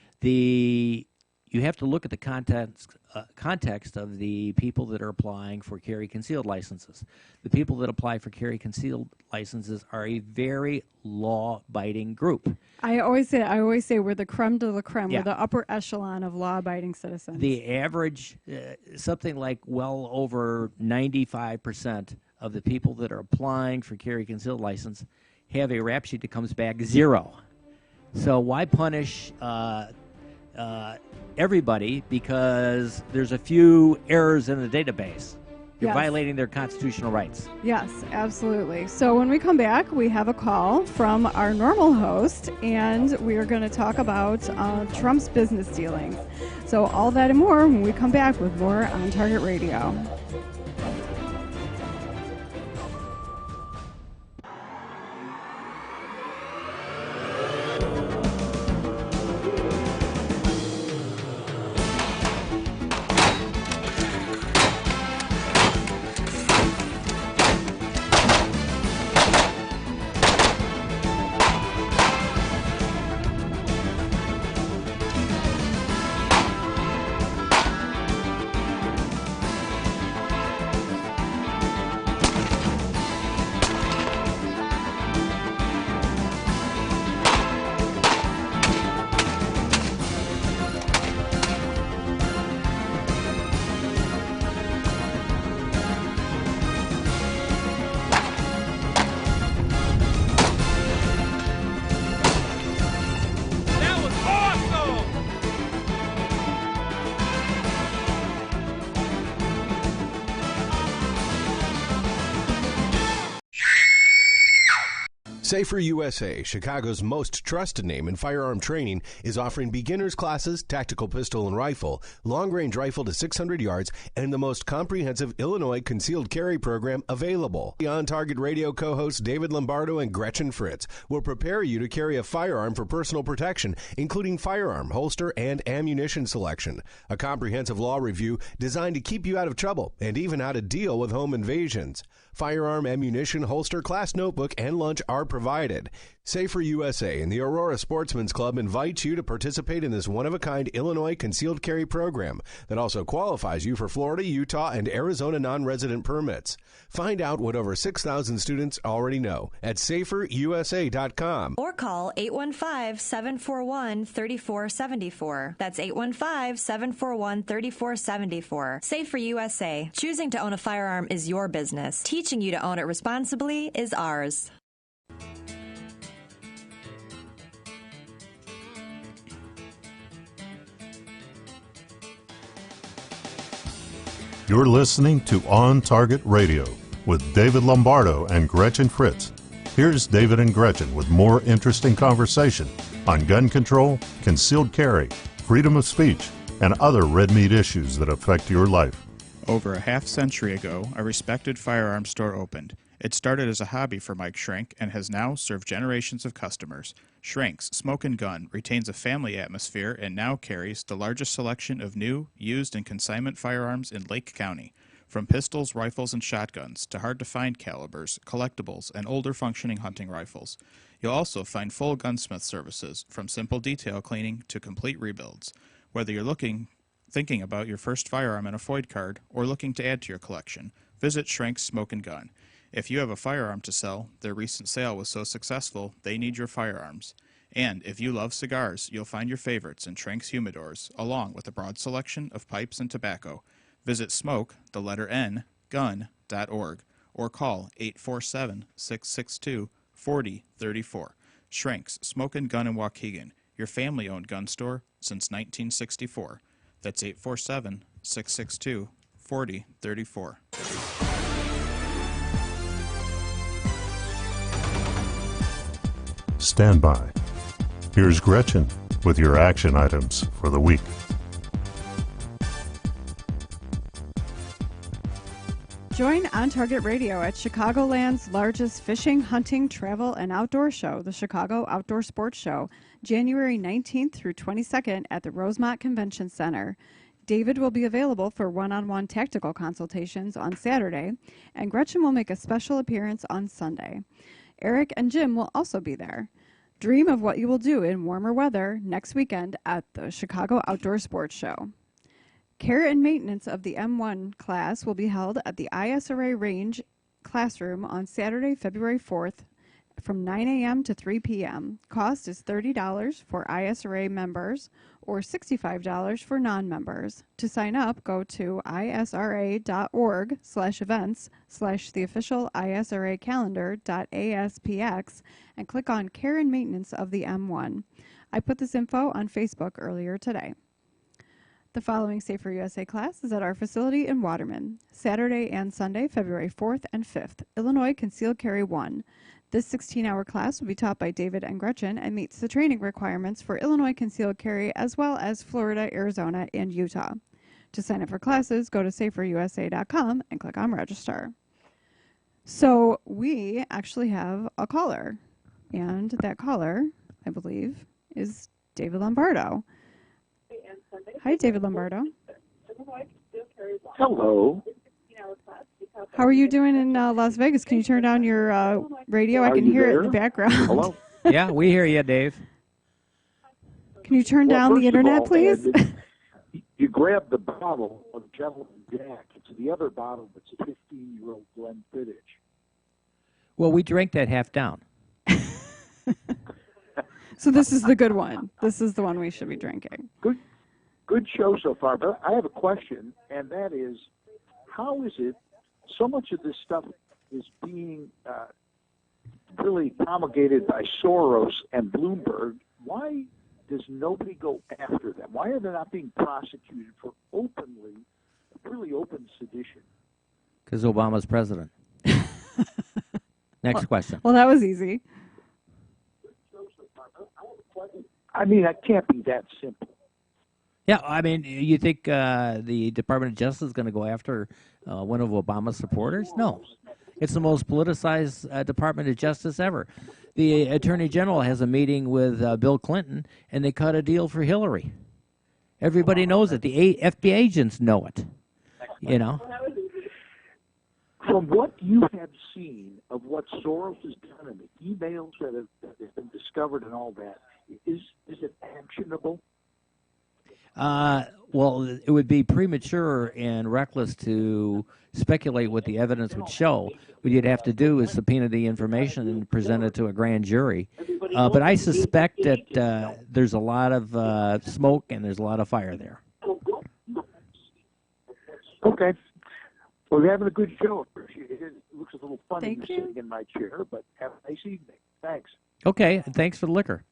You have to look at the context of the people that are applying for carry concealed licenses. The people that apply for carry concealed licenses are a very law-abiding group. I always say we're the creme de la creme. Yeah. We're the upper echelon of law-abiding citizens. The average, something like well over 95% of the people that are applying for carry concealed license have a rap sheet that comes back 0. So why punish everybody because there's a few errors in the database? You're violating their constitutional rights. Yes, absolutely. So when we come back, we have a call from our normal host, and we are going to talk about Trump's business dealings. So all that and more when we come back with more On Target Radio. Safer USA, Chicago's most trusted name in firearm training, is offering beginners classes, tactical pistol and rifle, long-range rifle to 600 yards, and the most comprehensive Illinois concealed carry program available. The On Target Radio co-hosts David Lombardo and Gretchen Fritz will prepare you to carry a firearm for personal protection, including firearm, holster, and ammunition selection. A comprehensive law review designed to keep you out of trouble and even how to deal with home invasions. Firearm, ammunition, holster, class notebook, and lunch are provided. Safer USA and the Aurora Sportsman's Club invites you to participate in this one-of-a-kind Illinois concealed carry program that also qualifies you for Florida, Utah, and Arizona non-resident permits. Find out what over 6,000 students already know at saferusa.com. Or call 815-741-3474. That's 815-741-3474. Safer USA. Choosing to own a firearm is your business. Teaching you to own it responsibly is ours. You're listening to On Target Radio with David Lombardo and Gretchen Fritz. Here's David and Gretchen with more interesting conversation on gun control, concealed carry, freedom of speech, and other red meat issues that affect your life. Over a half-century ago, a respected firearms store opened. It started as a hobby for Mike Schrenk and has now served generations of customers. Schrenk's Smoke and Gun retains a family atmosphere and now carries the largest selection of new, used, and consignment firearms in Lake County. From pistols, rifles, and shotguns to hard-to-find calibers, collectibles, and older functioning hunting rifles. You'll also find full gunsmith services, from simple detail cleaning to complete rebuilds. Whether you're thinking about your first firearm and a FOID card, or looking to add to your collection, visit Schrenk's Smoke and Gun. If you have a firearm to sell, their recent sale was so successful, they need your firearms. And if you love cigars, you'll find your favorites in Schrenk's humidors, along with a broad selection of pipes and tobacco. Visit smoke, the letter N, gun.org, or call 847-662-4034. Schrenk's Smoke and Gun in Waukegan, your family-owned gun store since 1964. That's 847-662-4034. Stand by. Here's Gretchen with your action items for the week. Join On Target Radio at Chicagoland's largest fishing, hunting, travel, and outdoor show, the Chicago Outdoor Sports Show, January 19th through 22nd at the Rosemont Convention Center. David will be available for one-on-one tactical consultations on Saturday, and Gretchen will make a special appearance on Sunday. Eric and Jim will also be there. Dream of what you will do in warmer weather next weekend at the Chicago Outdoor Sports Show. Care and maintenance of the M1 class will be held at the ISRA Range classroom on Saturday, February 4th from 9 a.m. to 3 p.m. Cost is $30 for ISRA members or $65 for non-members. To sign up, go to isra.org/events/the-official ISRA calendar.aspx and click on Care and Maintenance of the M1. I put this info on Facebook earlier today. The following Safer USA class is at our facility in Waterman, Saturday and Sunday, February 4th and 5th, Illinois Concealed Carry 1. This 16-hour class will be taught by David and Gretchen and meets the training requirements for Illinois Concealed Carry as well as Florida, Arizona, and Utah. To sign up for classes, go to saferusa.com and click on Register. So we actually have a caller, and that caller, I believe, is David Lombardo. Hi, David Lombardo. Hello. How are you doing in Las Vegas? Can you turn down your radio? I can hear it in the background. Hello? Yeah, we hear you, Dave. Can you turn down the internet, please? You grab the bottle of Gentleman Jack. It's the other bottle that's a 15-year-old Glenfiddich. Well, we drank that half down. So this is the good one. This is the one we should be drinking. Good show so far, but I have a question, and that is, how is it so much of this stuff is being really promulgated by Soros and Bloomberg? Why does nobody go after them? Why are they not being prosecuted for really open sedition? Because Obama's president. Next question. Well, that was easy. I mean, that can't be that simple. Yeah, I mean, you think the Department of Justice is going to go after one of Obama's supporters? No. It's the most politicized Department of Justice ever. The Attorney General has a meeting with Bill Clinton, and they cut a deal for Hillary. Everybody knows it. The FBI agents know it, you know. From what you have seen of what Soros has done and the emails that have been discovered and all that, is it actionable? Well, it would be premature and reckless to speculate what the evidence would show. What you'd have to do is subpoena the information and present it to a grand jury. But I suspect that there's a lot of smoke and there's a lot of fire there. Okay. Well, you're having a good show. Appreciate it. It looks a little funny Thank you. sitting in my chair, but have a nice evening. Thanks. Okay, and thanks for the liquor.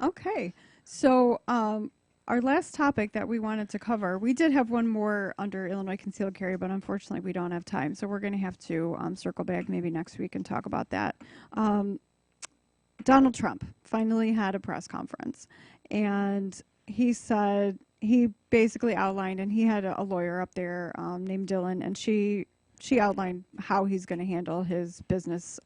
Okay, so our last topic that we wanted to cover, we did have one more under Illinois concealed carry, but unfortunately we don't have time, so we're going to have to circle back maybe next week and talk about that. Donald Trump finally had a press conference, and he said, he basically outlined, and he had a lawyer up there named Dylan, and she outlined how he's going to handle his business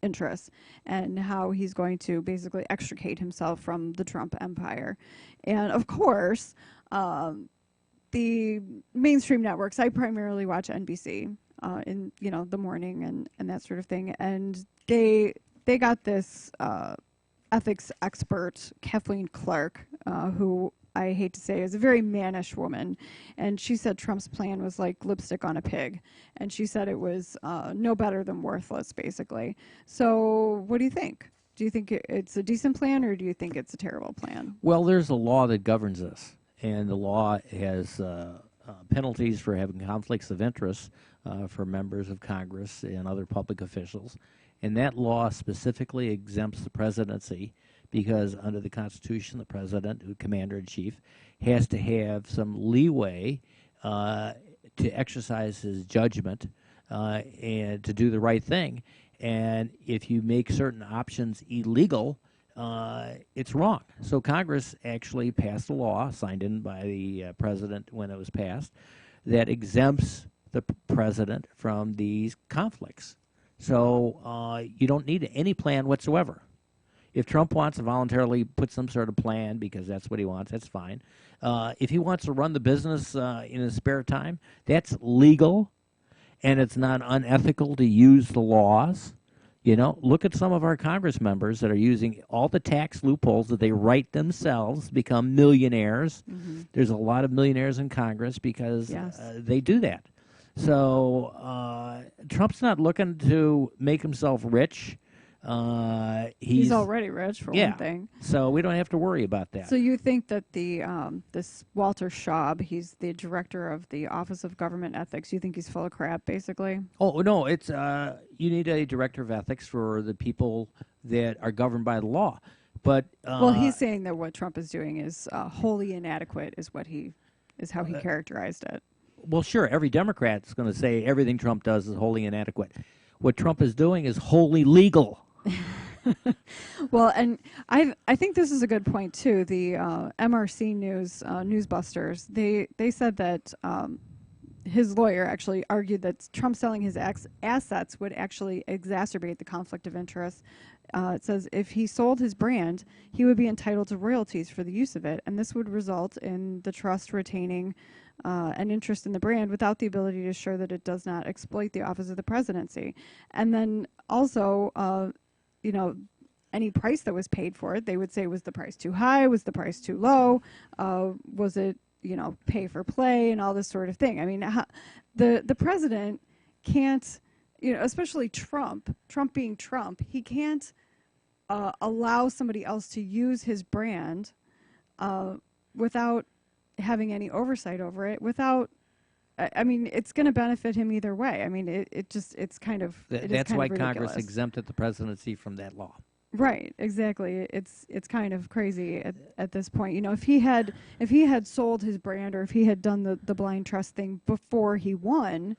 interests and how he's going to basically extricate himself from the Trump empire. And of course, the mainstream networks, I primarily watch NBC in the morning and that sort of thing, and they got this ethics expert, Kathleen Clark, who I hate to say is a very mannish woman, and she said Trump's plan was like lipstick on a pig, and she said it was no better than worthless, basically. So what do you think? Do you think it's a decent plan, or do you think it's a terrible plan? Well, there's a law that governs this, and the law has penalties for having conflicts of interest for members of Congress and other public officials, and that law specifically exempts the presidency because under the Constitution, the president, the commander-in-chief, has to have some leeway to exercise his judgment and to do the right thing. And if you make certain options illegal, it's wrong. So Congress actually passed a law, signed in by the president when it was passed, that exempts the president from these conflicts. So you don't need any plan whatsoever. If Trump wants to voluntarily put some sort of plan because that's what he wants, that's fine. If he wants to run the business in his spare time, that's legal, and it's not unethical to use the laws. You know, look at some of our Congress members that are using all the tax loopholes that they write themselves to become millionaires. Mm-hmm. There's a lot of millionaires in Congress because they do that. So Trump's not looking to make himself rich. He's already rich, for one thing. So we don't have to worry about that. So you think that the this Walter Schaub, he's the director of the Office of Government Ethics, you think he's full of crap, basically? Oh, no, it's you need a director of ethics for the people that are governed by the law. But well, he's saying that what Trump is doing is wholly inadequate, is how he characterized it. Well, sure, every Democrat is going to say everything Trump does is wholly inadequate. What Trump is doing is wholly legal. Well, and I think this is a good point too. The MRC News Newsbusters, they said that his lawyer actually argued that Trump selling his assets would actually exacerbate the conflict of interest. It says if he sold his brand, he would be entitled to royalties for the use of it, and this would result in the trust retaining an interest in the brand without the ability to assure that it does not exploit the office of the presidency. And then also, any price that was paid for it, they would say, was the price too high? Was the price too low? Was it, pay for play and all this sort of thing? I mean, the president can't, especially Trump being Trump, he can't allow somebody else to use his brand without having any oversight over it, it's going to benefit him either way. I mean, it's kind of that's why ridiculous. Congress exempted the presidency from that law. Right, exactly. It's kind of crazy at this point. If he had sold his brand, or if he had done the blind trust thing before he won,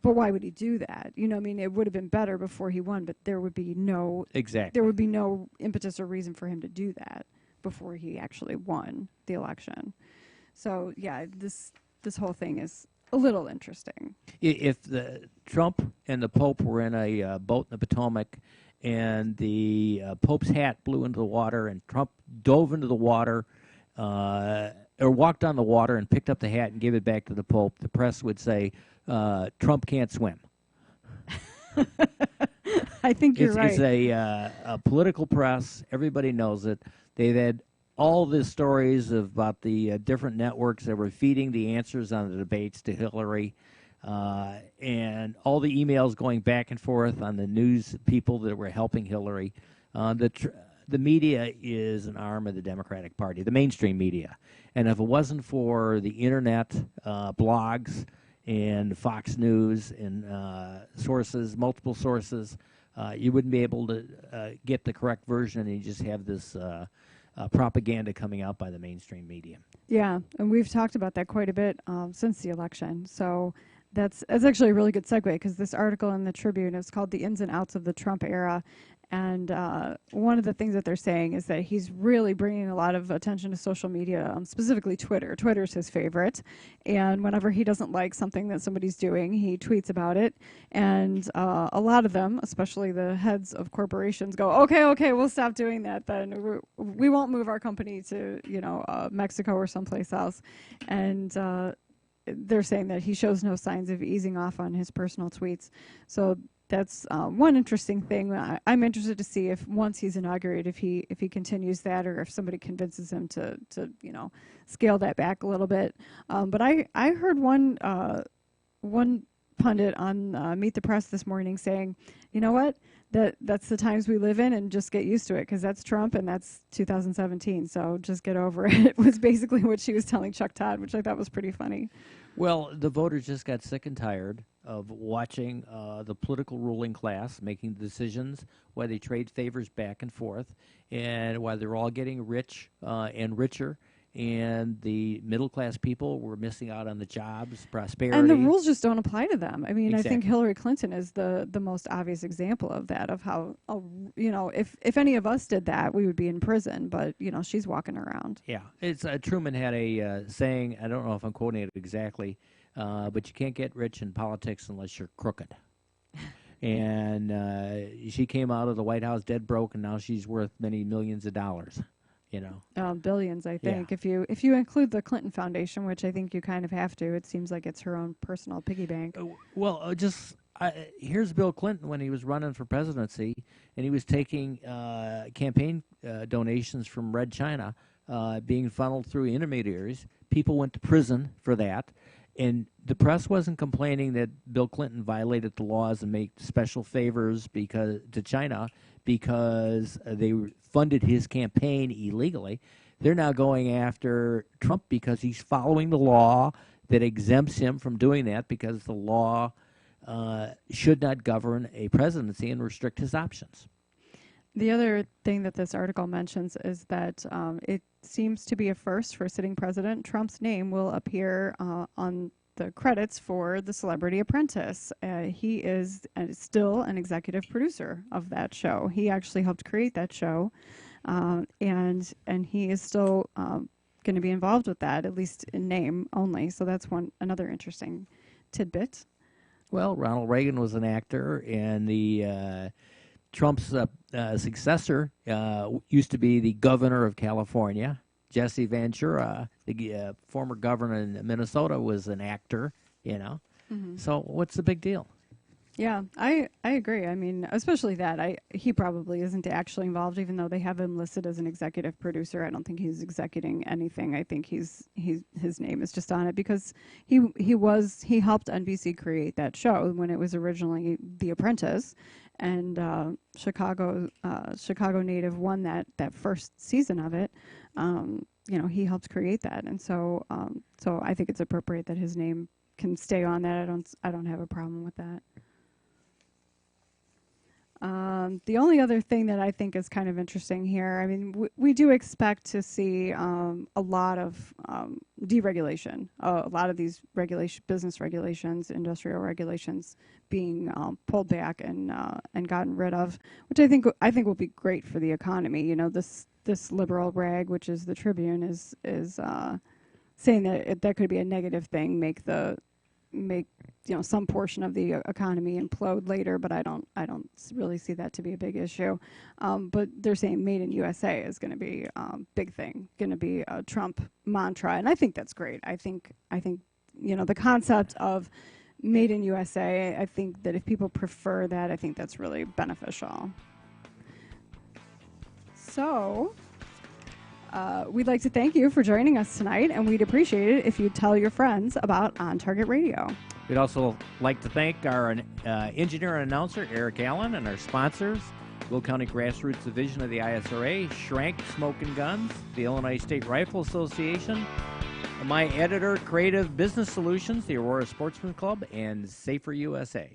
But why would he do that? You know, I mean, it would have been better before he won, but there would be no impetus or reason for him to do that before he actually won the election. So yeah, this whole thing is a little interesting. If the Trump and the Pope were in a boat in the Potomac, and the Pope's hat blew into the water, and Trump dove into the water, or walked on the water and picked up the hat and gave it back to the Pope, the press would say, Trump can't swim. I think you're right. It's a political press. Everybody knows it. They've had all the stories about the different networks that were feeding the answers on the debates to Hillary, and all the emails going back and forth on the news people that were helping Hillary. The media is an arm of the Democratic Party, the mainstream media. And if it wasn't for the internet, blogs, and Fox News and sources, multiple sources, you wouldn't be able to get the correct version, and you just have this propaganda coming out by the mainstream media. Yeah, and we've talked about that quite a bit since the election. So that's actually a really good segue, because this article in the Tribune is called "The Ins and Outs of the Trump Era," and one of the things that they're saying is that he's really bringing a lot of attention to social media, specifically Twitter. Twitter's his favorite, and whenever he doesn't like something that somebody's doing, he tweets about it, and a lot of them, especially the heads of corporations, go, okay, we'll stop doing that then. We won't move our company to, Mexico or someplace else. And they're saying that he shows no signs of easing off on his personal tweets. So that's one interesting thing. I'm interested to see if once he's inaugurated, if he continues that, or if somebody convinces him to scale that back a little bit. But I heard one pundit on Meet the Press this morning saying, you know what, that's the times we live in, and just get used to it, because that's Trump and that's 2017, so just get over it, was basically what she was telling Chuck Todd, which I thought was pretty funny. Well, the voters just got sick and tired of watching the political ruling class making decisions, why they trade favors back and forth, and why they're all getting rich and richer, and the middle-class people were missing out on the jobs, prosperity. And the rules just don't apply to them. I mean, Exactly. I think Hillary Clinton is the most obvious example of that, of how, if any of us did that, we would be in prison, but, she's walking around. Yeah. It's Truman had a saying, I don't know if I'm quoting it exactly, but you can't get rich in politics unless you're crooked. And she came out of the White House dead broke, and now she's worth many millions of dollars. Billions, I think. Yeah. If you include the Clinton Foundation, which I think you kind of have to, it seems like it's her own personal piggy bank. Here's Bill Clinton when he was running for presidency, and he was taking campaign donations from Red China, being funneled through intermediaries. People went to prison for that, and the press wasn't complaining that Bill Clinton violated the laws and made special favors to China because they funded his campaign illegally. They're now going after Trump because he's following the law that exempts him from doing that, because the law should not govern a presidency and restrict his options. The other thing that this article mentions is that it seems to be a first for sitting president. Trump's name will appear on the credits for The Celebrity Apprentice. He is still an executive producer of that show. He actually helped create that show, and he is still going to be involved with that, at least in name only. So that's another interesting tidbit. Well, Ronald Reagan was an actor, and the Trump's successor used to be the governor of California. Jesse Ventura, the former governor in Minnesota, was an actor, Mm-hmm. So what's the big deal? Yeah, I agree. I mean, especially that. He probably isn't actually involved, even though they have him listed as an executive producer. I don't think he's executing anything. I think his name is just on it because he helped NBC create that show when it was originally The Apprentice, and Chicago native won that first season of it. He helped create that, and so I think it's appropriate that his name can stay on that. I don't have a problem with that. The only other thing that I think is kind of interesting here, I mean, we do expect to see a lot of deregulation, a lot of these business regulations, industrial regulations being pulled back and gotten rid of, which I think will be great for the economy. You know, this liberal rag, which is the Tribune, is saying that that could be a negative thing, make some portion of the economy implode later, but I don't really see that to be a big issue. But they're saying "Made in USA" is going to be a big thing, going to be a Trump mantra, and I think that's great. I think the concept of "Made in USA," I think that if people prefer that, I think that's really beneficial. So. We'd like to thank you for joining us tonight, and we'd appreciate it if you'd tell your friends about On Target Radio. We'd also like to thank our engineer and announcer, Eric Allen, and our sponsors, Will County Grassroots Division of the ISRA, Schrank Smoke and Guns, the Illinois State Rifle Association, my editor, Creative Business Solutions, the Aurora Sportsman Club, and Safer USA.